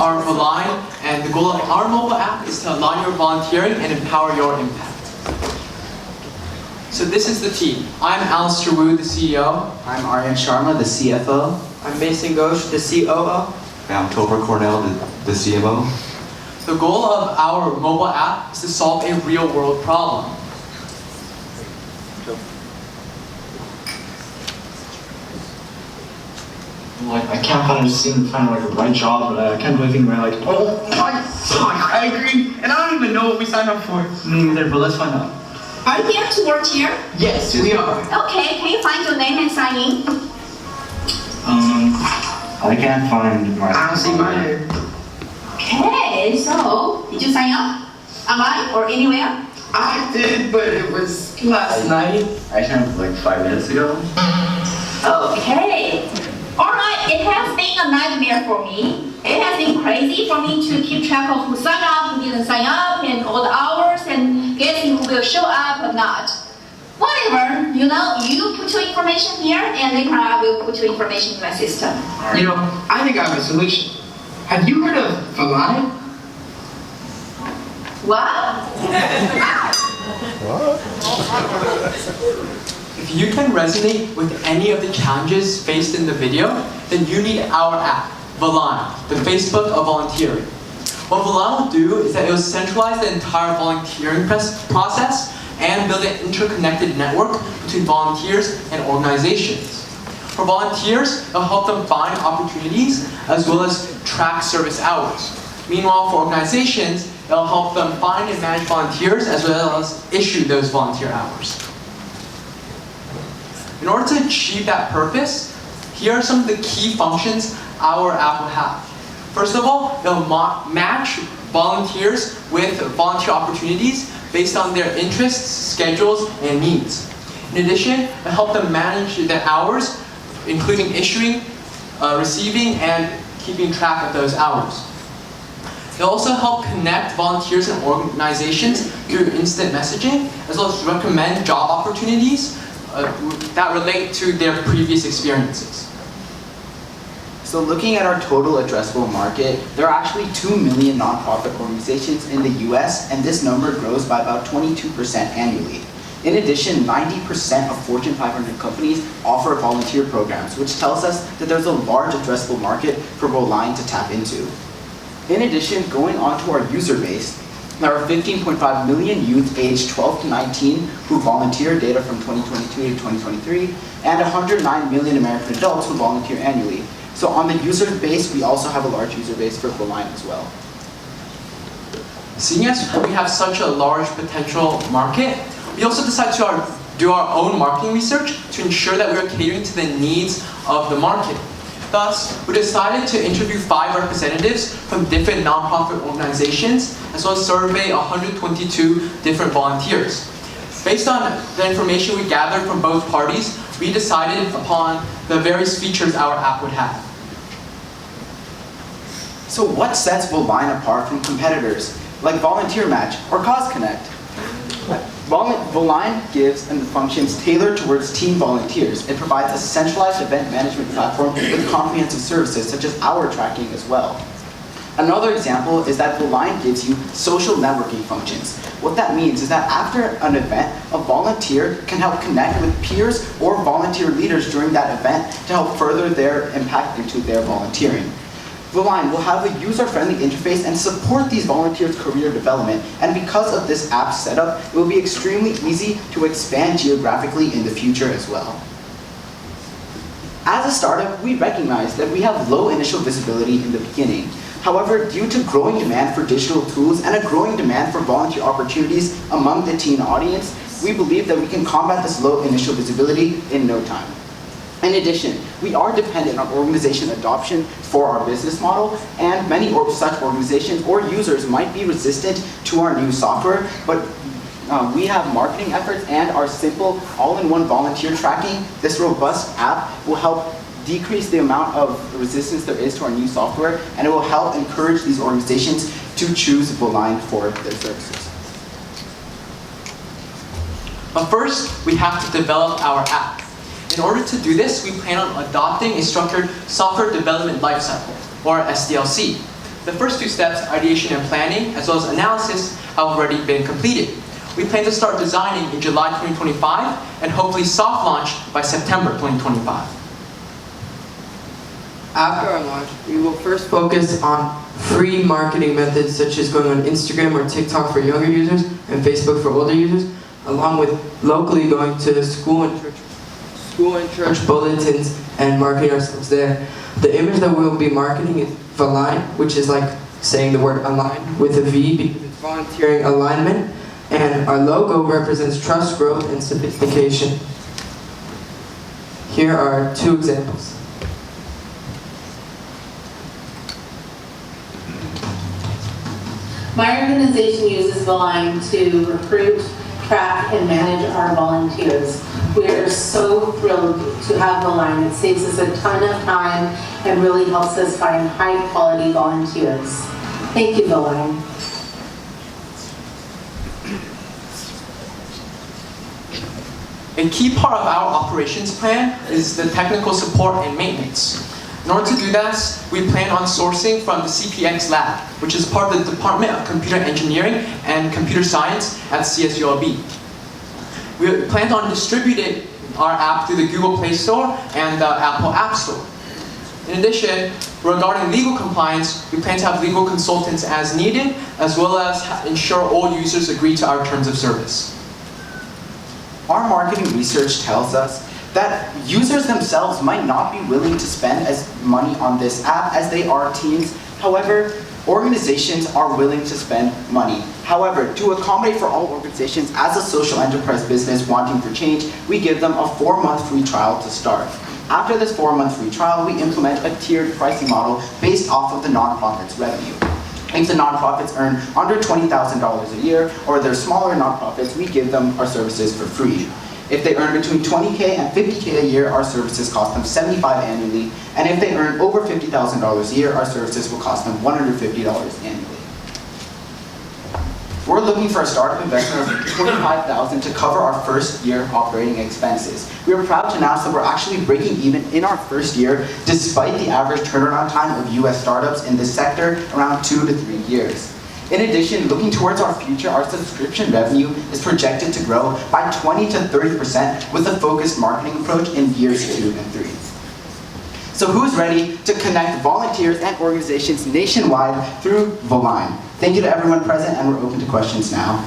are Volign, and the goal of our mobile app is to align your volunteering and empower your impact. So this is the team. I'm Alistair Wu, the CEO. I'm Aryan Sharma, the CFO. I'm Mason Ghosh, the COO. I'm Topher Cornell, the CMO. The goal of our mobile app is to solve a real-world problem. Like, I can't find like the right job, but I can't do anything right. Like, oh my God, I agree, and I don't even know what we signed up for. Me neither, but let's find out. Are you here to work here? Yes, we are. Okay, can you find your name and sign in? I can't find my. I don't see my name. Okay, so did you sign up? Online or anywhere? I did, but it was last night. I signed up like 5 minutes ago. Okay. Alright, it has been a nightmare for me. It has been crazy for me to keep track of who signed up, who didn't sign up, and all the hours, and guessing who will show up or not. Whatever, you know, you put your information here, and later I will put your information in my system. You know, I think I have a solution. Have you heard of Volign? What? If you can resonate with any of the challenges faced in the video, then you need our app, Volign, the Facebook of volunteering. What Volign will do is that it will centralize the entire volunteering process and build an interconnected network between volunteers and organizations. For volunteers, it'll help them find opportunities as well as track service hours. Meanwhile, for organizations, it'll help them find and manage volunteers as well as issue those volunteer hours. In order to achieve that purpose, here are some of the key functions our app will have. First of all, it'll match volunteers with volunteer opportunities based on their interests, schedules, and needs. In addition, it'll help them manage their hours, including issuing, receiving, and keeping track of those hours. It'll also help connect volunteers and organizations through instant messaging, as well as recommend job opportunities that relate to their previous experiences. So looking at our total addressable market, there are actually 2 million nonprofit organizations in the US, and this number grows by about 22% annually. In addition, 90% of Fortune 500 companies offer volunteer programs, which tells us that there's a large addressable market for Volign to tap into. In addition, going on to our user base, there are 15.5 million youth aged 12 to 19 who volunteer, data from 2022 to 2023, and 109 million American adults who volunteer annually. So on the user base, we also have a large user base for Volign as well. Seeing as we have such a large potential market, we also decided to do our own marketing research to ensure that we are catering to the needs of the market. Thus, we decided to interview 5 representatives from different nonprofit organizations, as well as survey 122 different volunteers. Based on the information we gathered from both parties, we decided upon the various features our app would have. So what sets Volign apart from competitors like Volunteer Match or Cause Connect? Volign gives and functions tailored towards team volunteers. It provides a centralized event management platform with comprehensive services such as hour tracking as well. Another example is that Volign gives you social networking functions. What that means is that after an event, a volunteer can help connect with peers or volunteer leaders during that event to help further their impact into their volunteering. Volign will have a user-friendly interface and support these volunteers' career development. And because of this app setup, it will be extremely easy to expand geographically in the future as well. As a startup, we recognize that we have low initial visibility in the beginning. However, due to growing demand for digital tools and a growing demand for volunteer opportunities among the teen audience, we believe that we can combat this low initial visibility in no time. In addition, we are dependent on organization adoption for our business model, and many such organizations or users might be resistant to our new software, but we have marketing efforts and our simple all-in-one volunteer tracking. This robust app will help decrease the amount of resistance there is to our new software, and it will help encourage these organizations to choose Volign for their services. But first, we have to develop our app. In order to do this, we plan on adopting a structured software development lifecycle, or SDLC. The first two steps, ideation and planning, as well as analysis, have already been completed. We plan to start designing in July 2025 and hopefully soft launch by September 2025. After our launch, we will first focus on free marketing methods such as going on Instagram or TikTok for younger users and Facebook for older users, along with locally going to school and church bulletins and marketing ourselves there. The image that we will be marketing is Volign, which is like saying the word align with a V because it's volunteering alignment, and our logo represents trust, growth, and sophistication. Here are two examples. My organization uses Volign to recruit, track, and manage our volunteers. We are so thrilled to have Volign. It saves us a ton of time and really helps us find high-quality volunteers. Thank you, Volign. A key part of our operations plan is the technical support and maintenance. In order to do this, we plan on sourcing from the CPX lab, which is part of the Department of Computer Engineering and Computer Science at CSU. We plan on distributing our app through the Google Play Store and the Apple App Store. In addition, regarding legal compliance, we plan to have legal consultants as needed, as well as ensure all users agree to our terms of service. Our marketing research tells us that users themselves might not be willing to spend as money on this app as they are teens. However, organizations are willing to spend money. However, to accommodate for all organizations as a social enterprise business wanting for change, we give them a 4-month free trial to start. After this 4-month free trial, we implement a tiered pricing model based off of the nonprofit's revenue. If the nonprofits earn under $20,000 a year, or they're smaller nonprofits, we give them our services for free. If they earn between $20K and $50K a year, our services cost them $75 annually. And if they earn over $50,000 a year, our services will cost them $150 annually. We're looking for a startup investment of $25,000 to cover our first year operating expenses. We are proud to announce that we're actually breaking even in our first year, despite the average turnaround time of US startups in this sector, around 2 to 3 years. In addition, looking towards our future, our subscription revenue is projected to grow by 20 to 30% with a focused marketing approach in years 2 and 3. So who's ready to connect volunteers and organizations nationwide through Volign? Thank you to everyone present, and we're open to questions now.